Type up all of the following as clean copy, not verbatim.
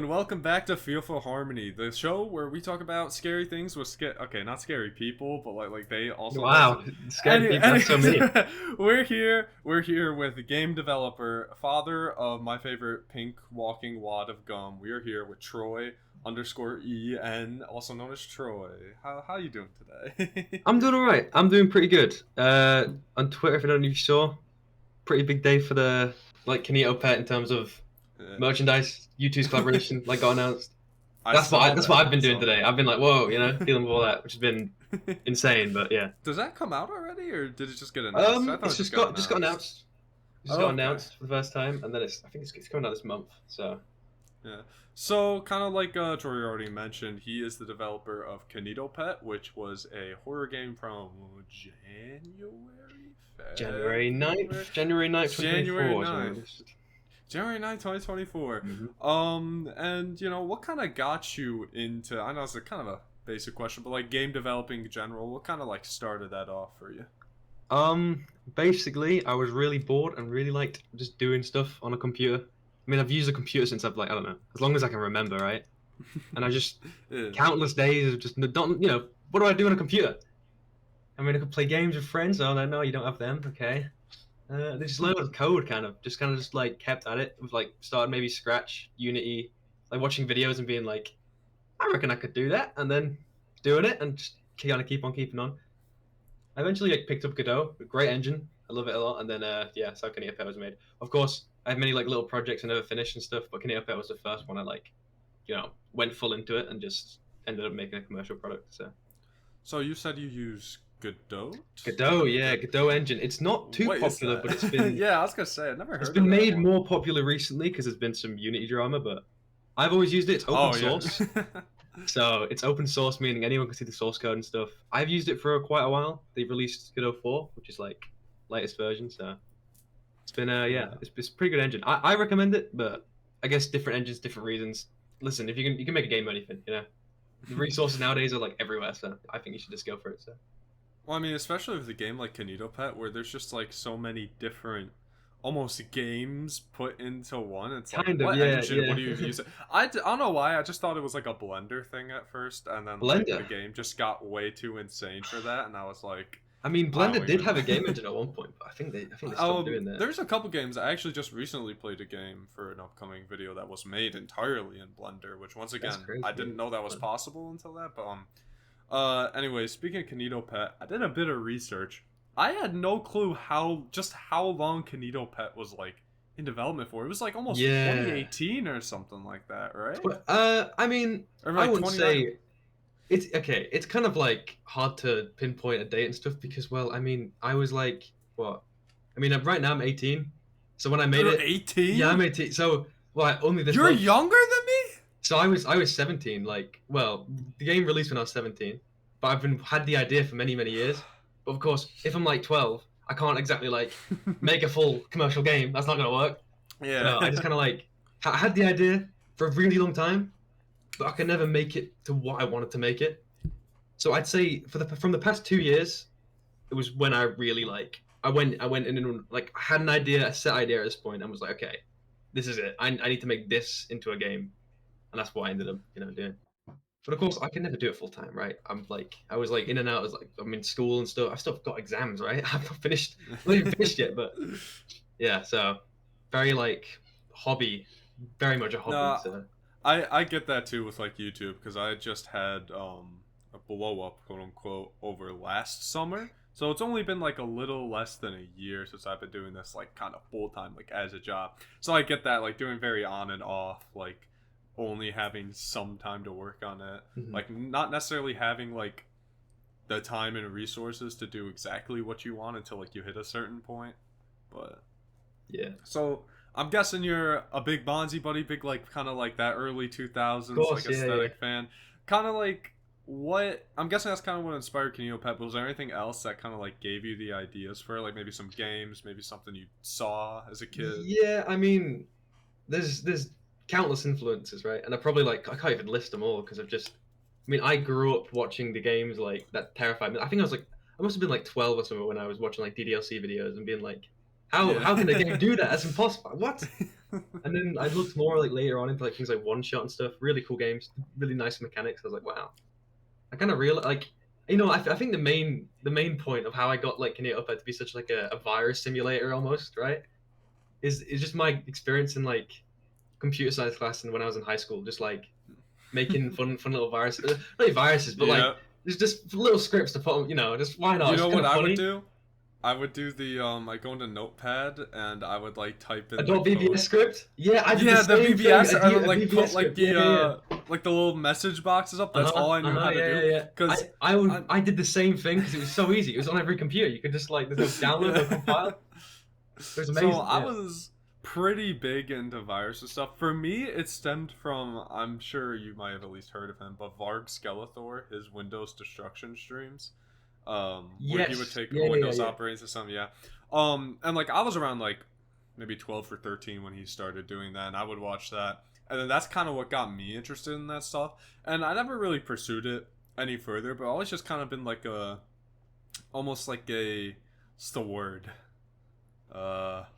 and welcome back to Fearful Harmony, the show where we talk about scary things with okay, not scary people, but like they also does it. Wow, scared people. That's so mean. We're here with game developer, father of my favorite pink walking wad of gum. We are here with Troy underscore EN, also known as Troy. How you doing today? I'm doing all right. I'm doing pretty good. On Twitter, if I don't know if you saw, pretty big day for the KinitoPet in terms of Yeah, merchandise. YouTube's collaboration got announced. I That's what saw that's what that. I've been I doing saw today. I've been like, whoa, dealing with all that, which has been that. insane. But yeah, Does that come out already, or did it just get announced? I thought it's it just just got got announced. announced. It just Oh, got okay. announced for the first time, and then I think it's coming out this month. So Yeah. So, kind of like Troy already mentioned, he is the developer of KinitoPet, which was a horror game from January February, 9th, January 9th, January 2024 is when it 9th. released. January 9th, 2024. Mm-hmm. And what kind of got you into, I know it's a kind of a basic question, but like game developing in general, what kind of like started that off for you? Basically, I was really bored and really liked just doing stuff on a computer. I mean, I've used a computer since I've I don't know, as long as I can remember, right? And I just Yeah. countless days of just don't, what do I do on a computer? I mean, I could play games with friends. Oh no, you don't have them. Okay. They just learned code, just like kept at it with like started maybe Scratch, Unity, like watching videos and being like, I reckon I could do that, and then doing it and just kind of keep on keeping on. I eventually picked up Godot, a great engine. I love it a lot. And then yeah, so KinitoPet was made. Of course, I have many like little projects I never finished and stuff, but KinitoPet was the first one I went full into it and just ended up making a commercial product. So So you said you use Godot? Godot, yeah, Godot engine. It's not too What is popular, but that? Yeah, I was gonna say I never it's heard of been that made one. more popular recently because there's been some Unity drama. But I've always used it. It's open Oh yeah. source, so it's open source, meaning anyone can see the source code and stuff. I've used it for quite a while. They've released Godot 4, which is like latest version. So it's been yeah, Yeah. it's a pretty good engine. I recommend it, but I guess different engines, different reasons. Listen, if you can make a game or anything, the resources nowadays are like everywhere, so I think you should just go for it. So Well, I mean, especially with a game like KinitoPet, where there's just like so many different, almost games put into one. It's like, kind of, what yeah, engine? What yeah. do you use? I don't know why. I just thought it was like a Blender thing at first, and then like the Blender. game just got way too insane for that, and I was like, I mean, I Blender don't did even. have a game engine at one point, but I think they stopped doing that. There's a couple games. I actually just recently played a game for an upcoming video that was made entirely in Blender, which once That's again crazy. I didn't know that was possible until that. But anyway, speaking of KinitoPet, I did a bit of research. I had no clue how long KinitoPet was like in development for. It was like almost Yeah. 2018 or something like that, right? I mean, Or I like wouldn't 29. say it's okay. It's kind of like hard to pinpoint a date and stuff because, well, I mean, I was like, what? I mean, right now I'm 18, so when I made You're it, yeah, 18. I'm 18. So, well, only this You're month. younger than me. So I was 17. Like, well, the game released when I was 17, but I've been had the idea for many years. But of course, if I'm like 12, I can't exactly like make a full commercial game. That's not gonna work. So I just Yeah. kind of I had the idea for a really long time, but I could never make it to what I wanted to make it. So I'd say from the past 2 years, it was when I really I went in and like I had an idea, a set idea at this point, and was like, okay, this is it. I need to make this into a game, and that's what I ended up doing. But of course, I can never do it full time, right? I was like in and out as like I'm in school and stuff. I've still got exams, right? I've not finished, not even finished yet, but yeah. So very hobby, very much a hobby. No, So I get that too with like YouTube because I just had a blow up quote unquote over last summer. So it's only been like a little less than a year since I've been doing this like kind of full time like as a job. So I get that like doing very on and off like only having some time to work on it. mhm. Like not necessarily having like the time and resources to do exactly what you want until like you hit a certain point. But Yeah, so I'm guessing you're a big Bonzi buddy, big like kind of like that early of 2000s like course, yeah, yeah. aesthetic fan. Kind of like what I'm guessing that's kind of what inspired Neopet. But was there anything else that kind of like gave you the ideas for it? Like maybe some games, maybe something you saw as a kid. Yeah, I mean, there's countless influences, right? And I can't even list them all because I've just. I mean, I grew up watching the games like that terrified me. I think I must have been like 12 or something when I was watching like DDLC videos and being like, how Yeah. can a game do that? That's impossible. What? And then I looked more like later on into like things like One Shot and stuff. Really cool games, really nice mechanics. I was like, wow. I kind of real like, I think the main point of how I got like KinitoPet to be such like a virus simulator almost, right? Is just my experience in like computer science class and when I was in high school, just like making fun little viruses, not really viruses, but like Yeah. there's just little scripts to put, just why not? You It's know kind what of I would funny. do? I would do the I go into Notepad and I would like type in the Adult BBS code. script. Yeah, I did the Yeah, the same thing. BBS, and then A like BBS put script. Yeah, yeah, yeah. like the little message boxes up. That's all I knew how to Yeah, yeah, do. yeah. I, Cause I would, I I did the same thing because it was so easy. It was on every computer. You could just like, there's no download, no yeah. compile. It was So amazing. I Yeah. was pretty big into viruses stuff. For me, it stemmed from, I'm sure you might have at least heard of him, but Varg Skeletor, his Windows destruction streams, where he would Yes. take a Yeah, yeah, Windows yeah. operating system, yeah. And like I was around like maybe 12 or 13 when he started doing that, and I would watch that. And then that's kind of what got me interested in that stuff. And I never really pursued it any further, but always just kind of been like almost like what's the word?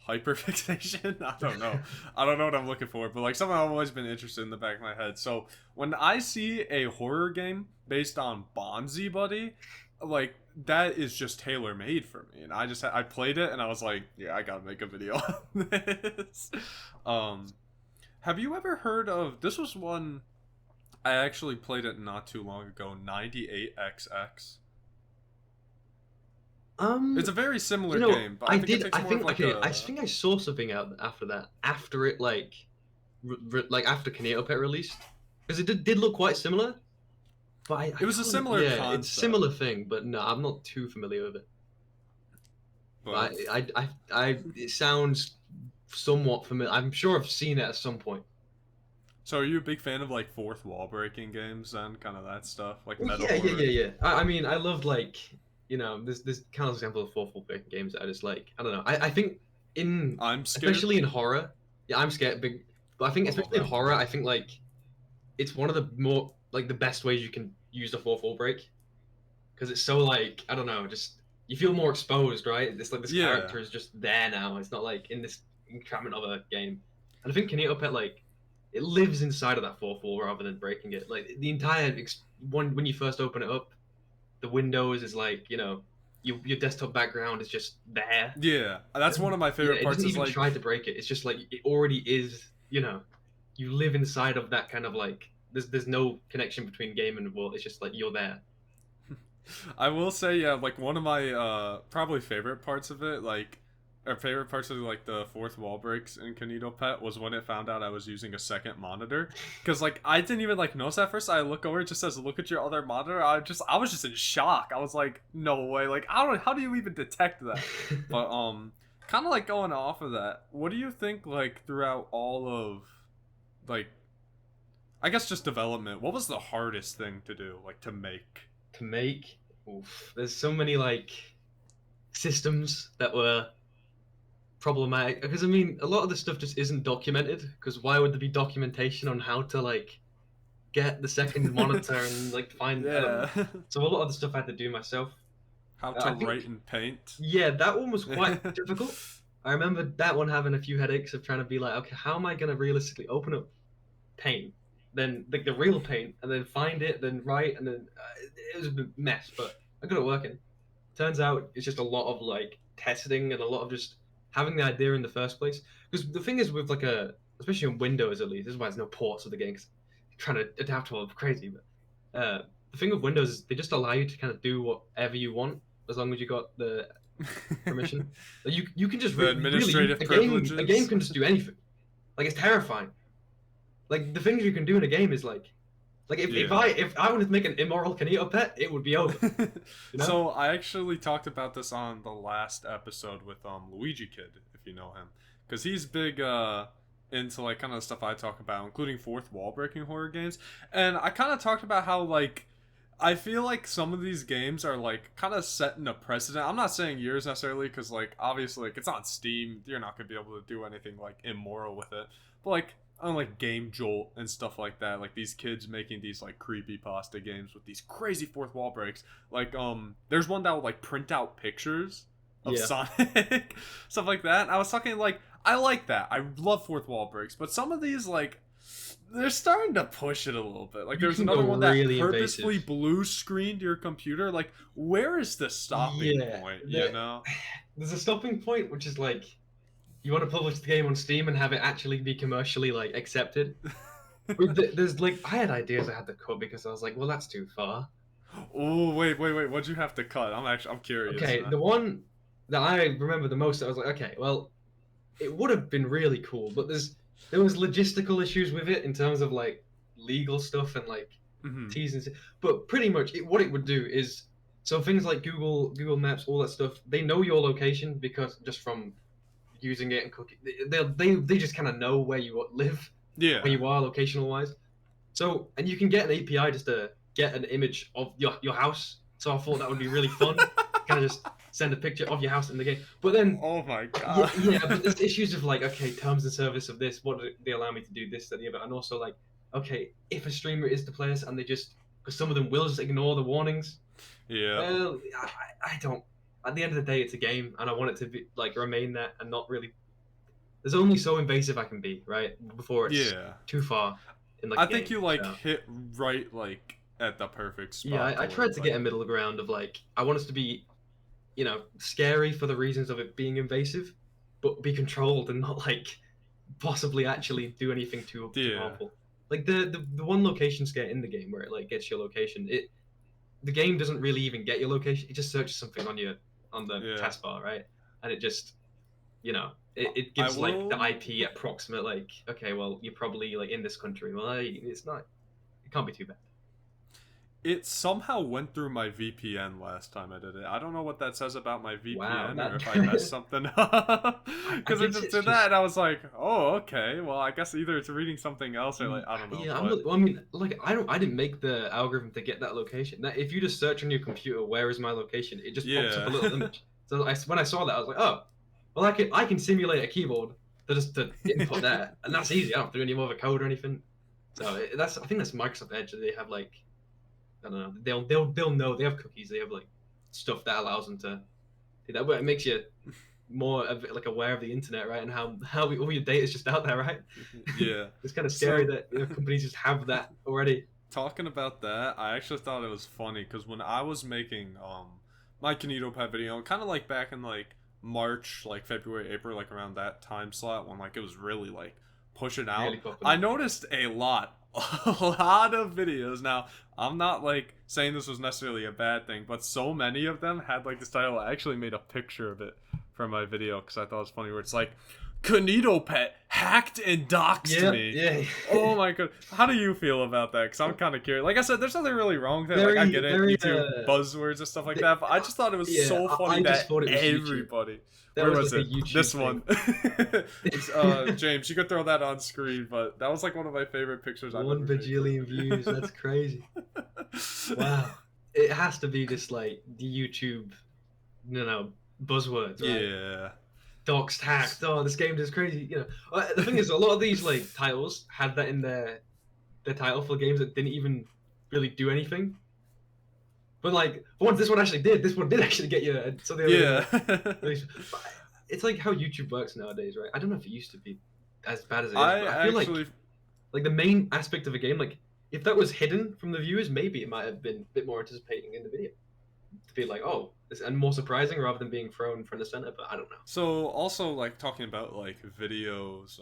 Hyperfixation. I don't know what I'm looking for, but like something I've always been interested in the back of my head. So when I see a horror game based on Bonzi Buddy, like that is just tailor made for me. And I played it and I was like, yeah, I gotta make a video on this. um have you ever heard of, this was one I actually played it not too long ago, 98XX? It's a very You similar know, game, but I I think it did. takes I more of think like okay. I a, think I saw something out after that. After it, like after KinitoPet released, because it did look quite similar. But I it was a can't. similar Yeah, it's concept. similar thing, but no, I'm not too familiar with it. But But it sounds somewhat familiar. I'm sure I've seen it at some point. so are you a big fan of like fourth wall breaking games then, kind of that stuff, like Well, meta yeah, yeah, horror? yeah, yeah. I mean, I loved like this kind of example of fourth wall breaking games that I just like. I don't know. I think in I'm scared. especially in horror, yeah, I'm scared. Big, but I think I love especially in that one. horror, I think like it's one of the more like the best ways you can use the fourth wall break because it's so like I don't know, just you feel more exposed, right? It's like this Yeah. character is just there now. It's not like in this entrapment of a game. And I think KinitoPet like it lives inside of that fourth wall rather than breaking it. Like the entire one when you first open it up, the windows is like your desktop background is just there. Yeah, that's one of my Yeah, favorite it parts doesn't is even like, try to break it. It's just like it already is. You live inside of that kind of like there's no connection between game and world. It's just like you're there. I will say, yeah, like one of my probably favorite parts of it, like or favorite parts of like the fourth wall breaks in Canito Pet was when it found out I was using a second monitor. Cause like I didn't even like notice at first. I look over, it just says look at your other monitor. I was just in shock. I was like, no way. Like I don't, how do you even detect that? But kind of like going off of that, what do you think like throughout all of like, I guess just development, what was the hardest thing to do, like to make? To make, oof, there's so many like systems that were problematic because I mean a lot of the stuff just isn't documented because why would there be documentation on how to like get the second monitor and like find I don't know. Yeah. So a lot of the stuff I had to do myself. How to I think write in paint. yeah, that one was quite difficult. I remember that one having a few headaches of trying to be like, okay, how am I gonna realistically open up paint, then like the real paint, and then find it, then write, and then it was a mess, but I got it working. Turns out it's just a lot of like testing and a lot of just having the idea in the first place. Because the thing is with like especially on Windows at least, this is why there's no ports of the game. Cause trying to adapt all crazy, but the thing with Windows is they just allow you to kind of do whatever you want as long as you got the permission. Like you can just The really administrative a game privileges. can just do anything. Like it's terrifying. Like the things you can do in a game is like Yeah. if I wanted to make an immoral KinitoPet, it would be over. You know? So I actually talked about this on the last episode with Luigi Kid, if you know him, because he's big into like kind of the stuff I talk about, including fourth wall breaking horror games, and I kind of talked about how like I feel like some of these games are like kind of setting a precedent. I'm not saying yours necessarily, because like obviously like it's on Steam, you're not gonna be able to do anything like immoral with it, but like on like Game Jolt and stuff like that, like these kids making these like creepy pasta games with these crazy fourth wall breaks. Like there's one that would like print out pictures of Yeah. Sonic, stuff like that. And I was talking like I like that. I love fourth wall breaks, but some of these like they're starting to push it a little bit. Like You there's can another go one that really purposefully invasive. blue screened your computer. Like where is the stopping Yeah, point? You know? there's a stopping point, which is like you want to publish the game on Steam and have it actually be commercially like accepted. There's like I had ideas I had to cut because I was like, well, that's too far. Oh wait! What'd you have to cut? I'm curious Okay, now. the one that I remember the most, I was like, okay, well, it would have been really cool, but there was logistical issues with it in terms of like legal stuff and like Hmm. T's and C's. But pretty much, what it would do is so things like Google Maps, all that stuff, they know your location because just from using it and cooking, they just kind of know where you live, where Yeah. you are locational wise. So and you can get an API just to get an image of your house. So I thought that would be really fun. Kind of just send a picture of your house in the game. But then Oh my yeah, god. yeah, but there's issues of like, okay, terms and service of this, what do they allow me to do this, that, the other, and also like, okay, if a streamer is to play us and they just, because some of them will just ignore the warnings. Yeah. Well, I don't. At the end of the day, it's a game, and I want it to be like remain that and not really. There's only so invasive I can be, right? Before it's Yeah. too far in like I a think game. you like So. hit right like at the perfect Yeah, spot to I where tried it's to like get a middle ground of like I want us to be, scary for the reasons of it being invasive, but be controlled and not like possibly actually do anything too yeah. harmful. Like the one location scare in the game where it like gets your location, the game doesn't really even get your location. It just searches something on the Yeah. taskbar, right? And it just it I gives like the will IP approximate like okay, well you're probably like in this country. Well, it's not. It can't be too bad. It somehow went through my VPN last time I did it. I don't know what that says about my Wow, VPN or if I messed that something up. I Because it guess just it's did that just and I was like, oh, okay. Well, I guess either it's reading something else or like, I don't know. yeah. But Well, I mean, like I didn't make the algorithm to get that location. That if you just search on your computer, where is my location? It just pops up a yeah. little image. So when I saw that, I was like, oh, well, I can simulate a keyboard to input that, and that's easy. I don't have to do any more of a code or anything. So I think that's Microsoft Edge. They have like I don't know. They'll know. They have cookies. They have like stuff that allows them to do that. But it makes you more like aware of the internet, right? And how all your data is just out there, right? yeah. It's kind of scary So, that companies just have that already. talking about that, I actually thought it was funny because when I was making my KinitoPet video, kind of like back in like March, like February, April, like around that time slot when like it was really like pushing out, Really I popular. noticed a lot of videos. Now, I'm not like saying this was necessarily a bad thing, but so many of them had like this title. I actually made a picture of it for my video because I thought it was funny. Where it's like, KinitoPet hacked and doxed Yeah, me. yeah. Oh my god. How do you feel about that? Because I'm kind of curious. Like I said, there's nothing really wrong with it. Like, I Very, get it. very. YouTube buzzwords and stuff like that. But I just thought it was Yeah, so funny I just that thought it was YouTube. everybody. That Where was was like a it? YouTube This thing. one. It's, James, you could throw that on screen, but that was like one of my favorite pictures I've ever 1 bajillion made. views. That's crazy. Wow. It has to be just like the YouTube, buzzwords, right? Yeah. Doxed, hacked. Oh, this game is crazy. The thing is, a lot of these like titles had that in their title for games that didn't even really do anything. But like, once this one actually did, this one did actually get you. So they Yeah. it's like how YouTube works nowadays, right? I don't know if it used to be as bad as it is, I but I feel actually. like the main aspect of a game, like if that was hidden from the viewers, maybe it might have been a bit more anticipating in the video to be like, oh, and more surprising rather than being thrown front and center. But I don't know. So also like talking about like videos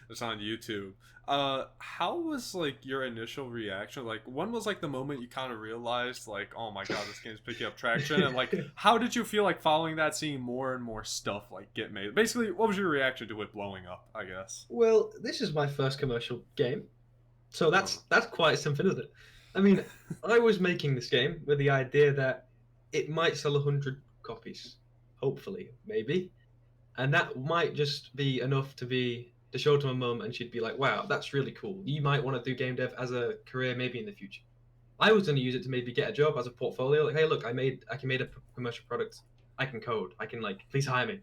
that's on YouTube. How was like your initial reaction? Like when was like the moment you kind of realized like, oh my god, this game's picking up traction, and like how did you feel like following that, seeing more and more stuff like get made? Basically, what was your reaction to it blowing up, I guess? Well, this is my first commercial game, so that's quite something, isn't it? I mean, I was making this game with the idea that it might sell 100 copies, hopefully, maybe, and that might just be enough to show to my mum, and she'd be like, "Wow, that's really cool. You might want to do game dev as a career, maybe in the future." I was going to use it to maybe get a job as a portfolio. Like, hey, look, I can made a commercial product. I can code. I can like, please hire me.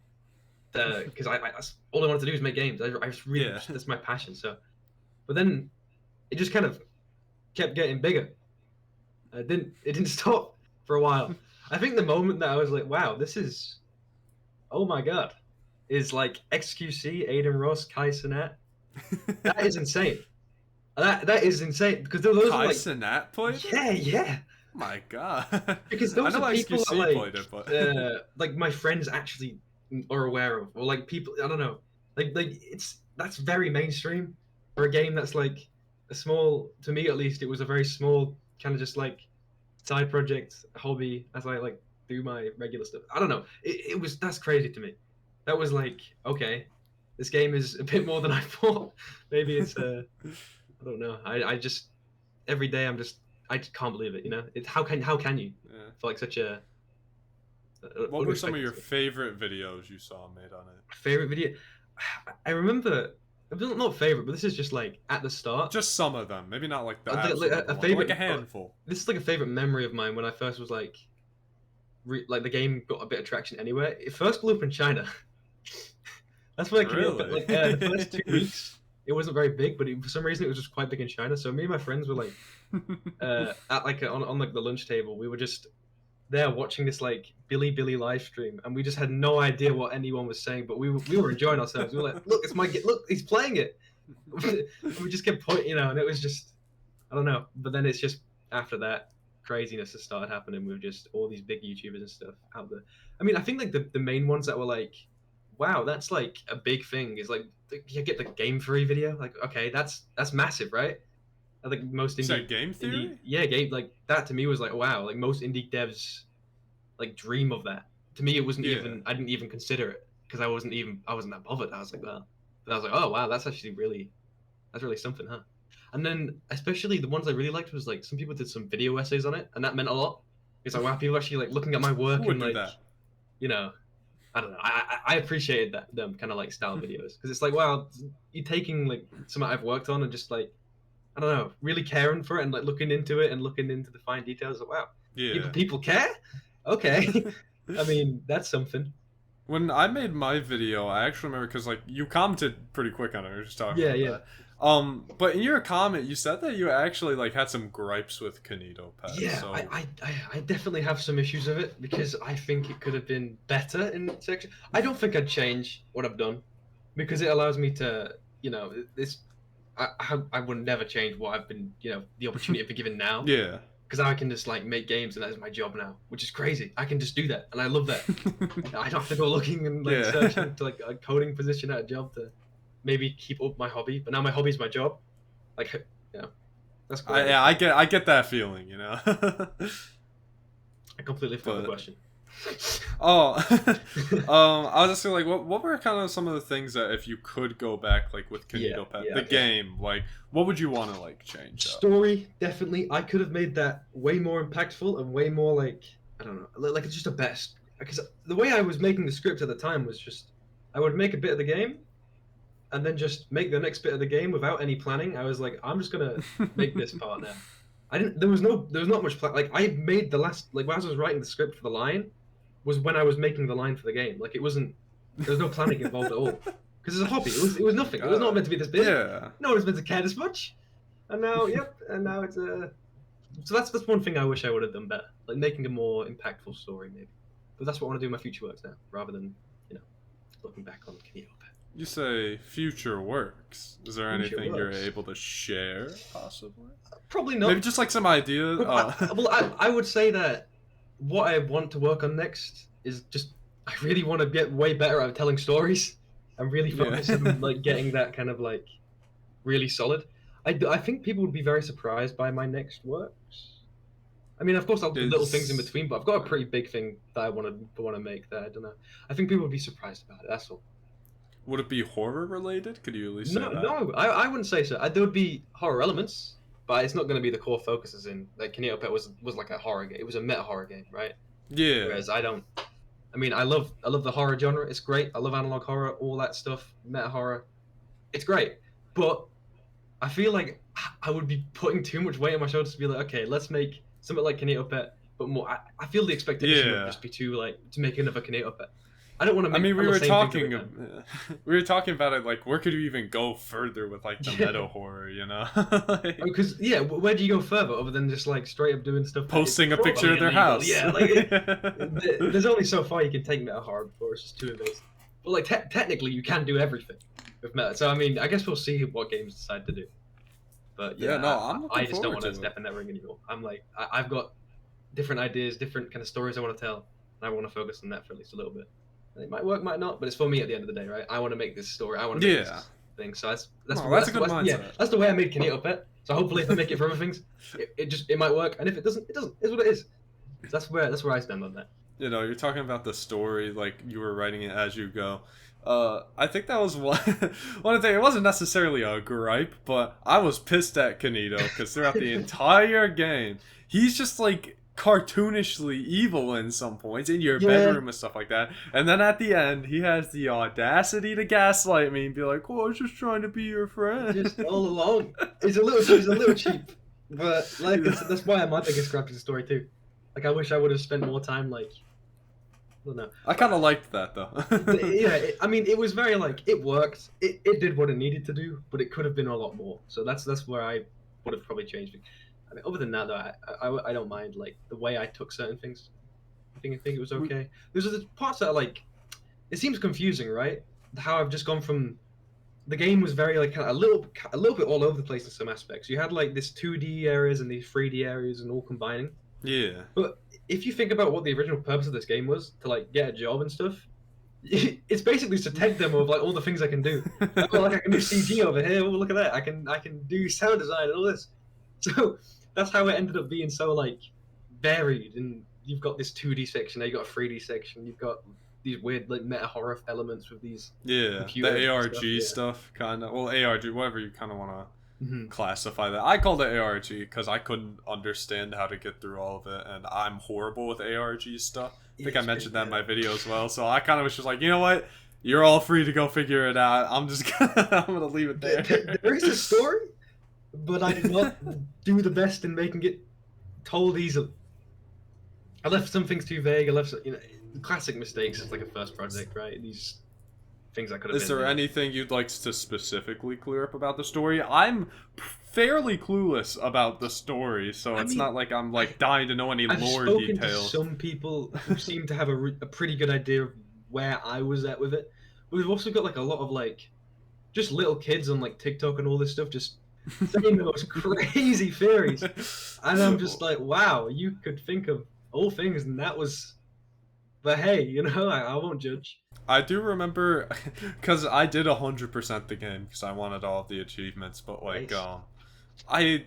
Because that's all I wanted to do is make games. I just really Yeah. that's my passion. So, but then it just kind of kept getting bigger. It didn't stop for a while. I think the moment that I was like, wow, this is, oh my god, is like XQC, Aiden Ross, Kai Cenat. That is insane. That is insane because those Kai are like Cenat played it? yeah. My God. Because I those know are people that XQC played it, but like my friends actually are aware of, or like people I don't know, like that's very mainstream for a game that's like a small, to me at least, it was a very small kind of just like side project hobby as I like do my regular stuff. I don't know, it was that's crazy to me. That was like okay, this game is a bit more than I thought. Maybe it's I don't know. I just every day I just can't believe it. You know, it's how can you yeah. for like such a What were some of unexpected your stuff. favorite videos you saw made on it? Favorite video? I remember not favorite, but this is just like at the start. Just some of them. Maybe not like the Like, absolute a number one, but favorite. like a handful. This is like a favorite memory of mine when I first was like, like the game got a bit of traction anywhere. It first blew up in China. That's where Really? like the first 2 weeks it wasn't very big, but for some reason it was just quite big in China. So me and my friends were like at like on like the lunch table, we were just there watching this like Billy live stream, and we just had no idea what anyone was saying, but we were enjoying ourselves. We were like, look, look, he's playing it. And we just kept pointing, you know, and it was just I don't know. But then it's just after that craziness has started happening with just all these big YouTubers and stuff out there. I mean, I think like the main ones that were like, wow, that's like a big thing is like you get the Game Theory video. Like, okay, that's massive, right? I think most Is indie, that Game Theory? yeah, game like that to me was like wow, like most indie devs like dream of that. To me, it wasn't even. I didn't even consider it because I wasn't that bothered. I was like, well, and I was like, oh wow, that's really something, huh? And then especially the ones I really liked was like some people did some video essays on it, and that meant a lot. It's like wow, people actually like looking at my work Who would and do like that? you know, I don't know. I appreciated them kind of like style videos because it's like wow, you're taking like something I've worked on and just like I don't know, really caring for it and like looking into it and looking into the fine details. Like wow, Yeah. people care. Okay, I mean that's something. When I made my video, I actually remember because like you commented pretty quick on it. We were just talking Yeah, about yeah. that. But in your comment, you said that you actually like had some gripes with KinitoPet. Yeah, So I definitely have some issues with it because I think it could have been better in section. I don't think I'd change what I've done because it allows me to, you know, this. I would never change what I've been, you know, the opportunity I've been given now. yeah. Because I can just like make games and that is my job now, which is crazy. I can just do that, and I love that. I don't have to go looking and like Yeah. searching to like a coding position at a job to maybe keep up my hobby. But now my hobby is my job. Like, you know, that's great. I get that feeling, you know. I completely forgot the But- question. Oh, I was just saying, like, what were kind of some of the things that if you could go back, like with KinitoPet, yeah, the okay. game, like, what would you want to like change? Up? Story, definitely. I could have made that way more impactful and way more like I don't know, like it's just a best. Because the way I was making the script at the time was just I would make a bit of the game, and then just make the next bit of the game without any planning. I was like, I'm just gonna make this part now. I didn't. There was not much plan. Like I made the last like when I was writing the script for the line, was when I was making the line for the game. Like it wasn't. There was no planning involved at all. Because it's a hobby. It was nothing. It was not meant to be this big. Yeah. No one was meant to care this much. And now, yep. And now it's a. So that's one thing I wish I would have done better, like making a more impactful story maybe. But that's what I want to do in my future works now, rather than looking back on KinitoPet. You say future works. Is there Future anything you're works. able to share, possibly? Probably not. Maybe just like some ideas. I would say that what I want to work on next is just I really want to get way better at telling stories. I'm really focused on like getting that kind of like really solid. I think people would be very surprised by my next works. I mean, of course, I'll do little things in between, but I've got a pretty big thing that I want to make. That I don't know. I think people would be surprised about it. That's all. Would it be horror related? Could you at least say that? No, I wouldn't say so. There would be horror elements, but it's not going to be the core focus. As in, like KinitoPet was like a horror game. It was a meta horror game, right? Yeah. Whereas I don't. I mean, I love the horror genre. It's great. I love analog horror, all that stuff, meta horror. It's great, but I feel like I would be putting too much weight on my shoulders to be like, okay, let's make something like KinitoPet, but more. I feel the expectation would just be too like to make another KinitoPet. I don't want to make. I mean, we were talking. We were talking about it. Like, where could you even go further with like the meta horror? You know? Because where do you go further other than just like straight up doing stuff? Posting a picture of their house. Yeah, like there's only so far you can take meta horror before it's just too invasive. But like technically, you can do everything with meta. So I mean, I guess we'll see what games decide to do. But Yeah, yeah, no, I'm I looking just don't forward want to to step it. in that ring anymore. I'm like, I've got different ideas, different kind of stories I want to tell, and I want to focus on that for at least a little bit. And it might work, might not, but it's for me at the end of the day, right? I want to make this story. I want to make Yeah. this thing. So No, that's a good yeah, mindset. that's the way I made KinitoPet. So hopefully, if I make it for other things, it might work. And if it doesn't, it doesn't. It's what it is. So that's where I stand on that. You know, you're talking about the story like you were writing it as you go. I think that was one one thing. It wasn't necessarily a gripe, but I was pissed at Kanito because throughout the entire game, he's just like cartoonishly evil in some points in your Yeah, bedroom and stuff like that. And then at the end, he has the audacity to gaslight me and be like, "Oh, I was just trying to be your friend." just all along. He's a little cheap, but like that's why my biggest gripe is the story too. Like I wish I would have spent more time like I don't know. I kind of liked that though. Yeah, I mean, it was very like it worked. It did what it needed to do, but it could have been a lot more. So that's where I would have probably changed. I mean, other than that, though, I don't mind like the way I took certain things. I think it was We- okay. There's the parts that are like it seems confusing, right? How I've just gone from the game was very like kind of a little bit all over the place in some aspects. You had like this 2D areas and these 3D areas and all combining. yeah. But if you think about what the original purpose of this game was to like get a job and stuff, it's basically just a tech demo of like all the things I can do. Oh, like I can do CG over here. Oh, look at that! I can do sound design and all this. So that's how it ended up being so like varied. And you've got this 2D section, now you've got a 3D section, you've got these weird like meta horror elements with these Yeah, computer the ARG stuff, yeah. stuff, kind of. Well, ARG, whatever you kind of want to Mm-hmm. classify that. I called it ARG because I couldn't understand how to get through all of it, and I'm horrible with ARG stuff. I think I mentioned that in my video as well. So I kind of was just like, you know what? You're all free to go figure it out. I'm just I'm gonna leave it there. There is a story, but I did not do the best in making it told easily. I left some things too vague. I left, classic mistakes as like a first project, right? These things I could have. Is there anything you'd like to specifically clear up about the story? I'm fairly clueless about the story, so it's not like I'm like dying to know any I've lore spoken details. to some people who seem to have a pretty good idea of where I was at with it. But we've also got like a lot of like just little kids on like TikTok and all this stuff just saying the most crazy theories. And I'm just like, wow, you could think of all things, and that was. But hey, I won't judge. I do remember, because I did 100% the game because I wanted all of the achievements, but like, Nice.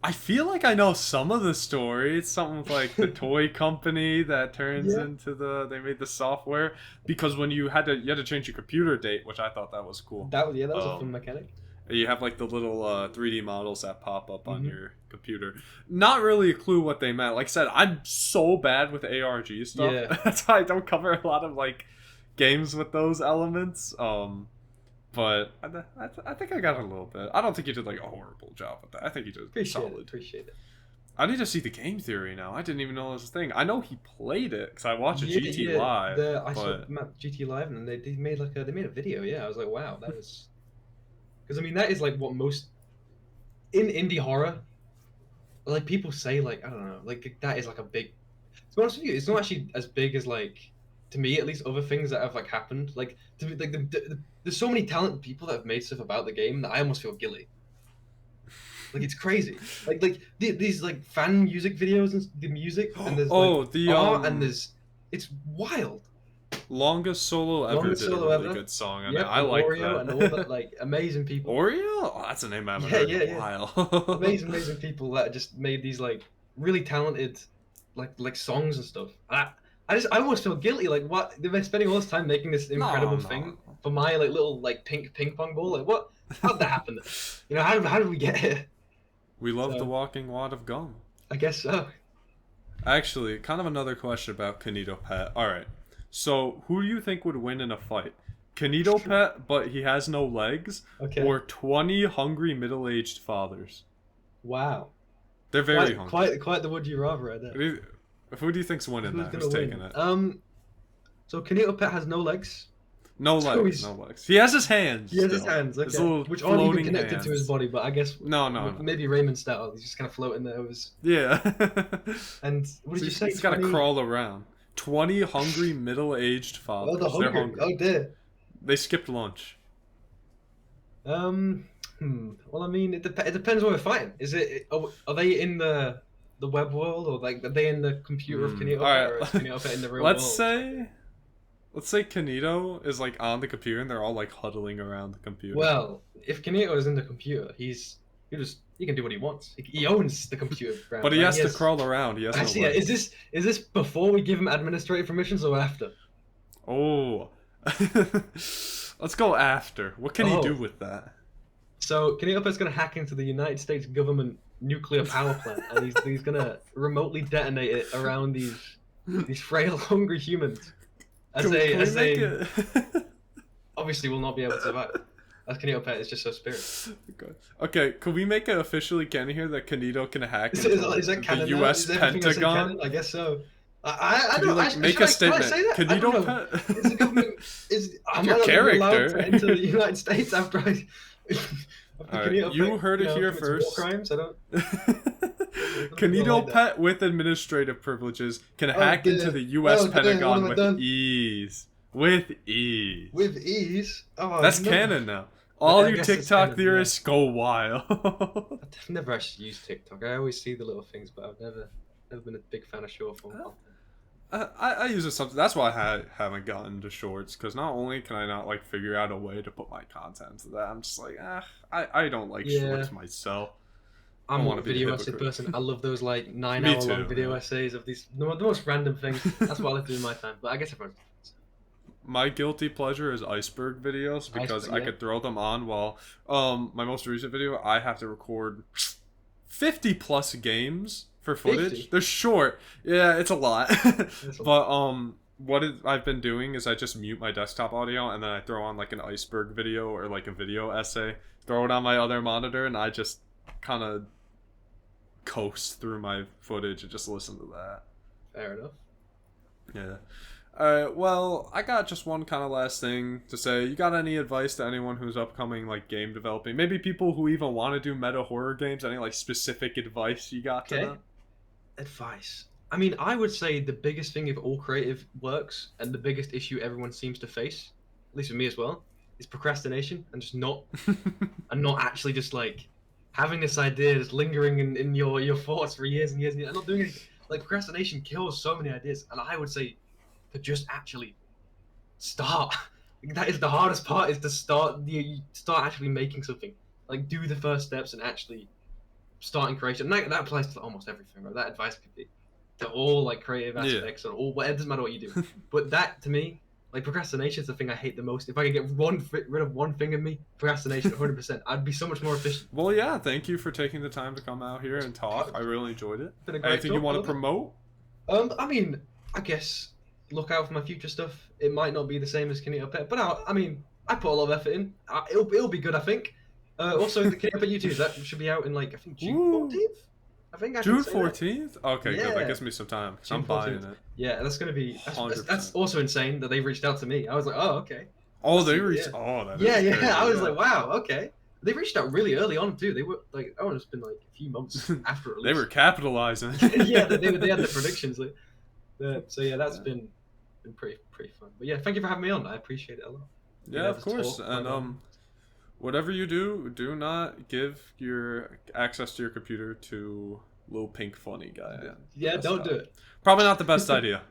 I feel like I know some of the story. It's something with, like the toy company that turns Yeah. into they made the software because when you had to change your computer date, which I thought that was cool. That was a fun Um, mechanic. You have like the little 3D models that pop up on Mhm. your computer. Not really a clue what they meant. Like I said, I'm so bad with ARG stuff. Yeah. That's why I don't cover a lot of like games with those elements. But I think I got a little bit. I don't think you did like a horrible job with that. I think you did solid. Appreciate it. I need to see the game theory now. I didn't even know it was a thing. I know he played it because I watched a Yeah, GT yeah. live. I saw but GT Live, and they made they made a video. Yeah, I was like, wow, that was because I mean that is like what most in indie horror, like people say like I don't know, like that is like a big. To be honest with you, it's not actually as big as like to me at least other things that have like happened. Like to be like there's so many talented people that have made stuff about the game that I almost feel guilty. Like it's crazy. These like fan music videos and the music and there's the art and there's it's wild. longest solo ever Longest did solo a really ever. good song. And Yep, I and like Oreo that. and all that like amazing people. Oreo? Oh, that's a name I haven't Yeah, heard yeah, in a yeah. while. Amazing people that just made these like really talented like songs and stuff. I almost feel guilty. Like what they're spending all this time making this incredible No. thing for my like little like pink ping pong ball. Like what? How'd that happen? How did we get here? We love So- the walking wad of gum. I guess so. Actually, kind of another question about KinitoPet. Alright, so who do you think would win in a fight? KinitoPet, but he has no legs? Okay. Or 20 hungry middle-aged fathers? Wow. They're very hungry. Quite the would you rather right there. Who do you think's winning Who's that? gonna Who's win? taking it? So KinitoPet has no legs. No so legs, he's- no legs. He has his hands. He has his still. hands, His okay, little which aren't even floating connected hands. to his body. But I guess No. maybe Raymond style. He's just kind of floating there with his. Yeah. And what did you say? He's got to 20? crawl around. 20 hungry middle-aged fathers. Oh, the They're hunger. hungry. Oh dear. They skipped lunch. Well, I mean, it depends what we're fighting. Is it are they in the web world, or like are they in the computer of KinitoPet, All right. or is KinitoPet in the real let's world? say let's say Kinito is like on the computer and they're all like huddling around the computer. Well, if Kinito is in the computer, he can do what he wants. He owns the computer. Ground, but he right? has to crawl around. He has no Actually, yeah, legs. is this before we give him administrative permissions or after? Oh. Let's go after. What can he do with that? So KinitoPet's gonna hack into the United States government nuclear power plant, and he's gonna remotely detonate it around these frail, hungry humans. Obviously will not be able to survive. As KinitoPet is just so spirit. Okay, could we make it officially canon here that Kinito can hack Is into that canon the now? U.S. Is everything else in Pentagon? canon? I guess so. I don't like, make a statement. KinitoPet. Is the government am Your I not character. allowed to enter the United States after I? Right, you heard it here first. War crimes? I don't. KinitoPet with administrative privileges can hack into the U.S. Pentagon with ease. With ease. With ease? Oh, that's no. canon now. All you guess TikTok theorists go wild. I've never actually used TikTok. I always see the little things, but I've never been a big fan of short form content. I use it something. That's why I haven't gotten to shorts, because not only can I not like figure out a way to put my content to that, I'm just like, I don't like shorts myself. I'm not a video essay person. I love those like 9-hour long video essays of these the most random things. That's what I like to do in my time. But I guess everyone's my guilty pleasure is iceberg videos, because I could throw them on while my most recent video I have to record 50 plus games for footage. 50? They're short. Yeah, it's a lot. But I've been doing is I just mute my desktop audio and then I throw on like an iceberg video or like a video essay, throw it on my other monitor, and I just kind of coast through my footage and just listen to that. Fair enough. Yeah. Alright, well, I got just one kind of last thing to say. You got any advice to anyone who's upcoming, like, game developing? Maybe people who even want to do meta horror games? Any, like, specific advice you got to them? Advice. I mean, I would say the biggest thing of all creative works, and the biggest issue everyone seems to face, at least with me as well, is procrastination, and just not actually just, like, having this idea just lingering in your thoughts for years and years and not doing anything. Like, procrastination kills so many ideas, and I would say to just actually start. That is the hardest part, is to start actually making something. Like, do the first steps and actually starting creation. And that applies to almost everything, right? That advice could be to all like creative aspects or all, it doesn't matter what you do. But that, to me, like, procrastination is the thing I hate the most. If I could get rid of one thing in me, procrastination, 100%, I'd be so much more efficient. Well, yeah, thank you for taking the time to come out here and talk. I really enjoyed it. Anything you want to promote? I mean, I guess look out for my future stuff. It might not be the same as KinitoPet, but I put a lot of effort in. It'll be good, I think. Also, the KinitoPet YouTube, that should be out in like, I think June 14th. I think June 14th. Okay, good. That gives me some time because I'm buying it. Yeah, that's gonna be. That's also insane that they reached out to me. I was like, oh, okay. Oh, they reached. Yeah. Oh, that. Yeah. I was like, wow, okay. They reached out really early on too. They were like, oh, it's been like a few months after release. They were capitalizing. Yeah, they had the predictions. So yeah, that's been pretty fun. But yeah, thank you for having me on. I appreciate it a lot. Yeah, of course. And whatever you do not give your access to your computer to little pink funny guy. Yeah, don't do it. Probably not the best idea.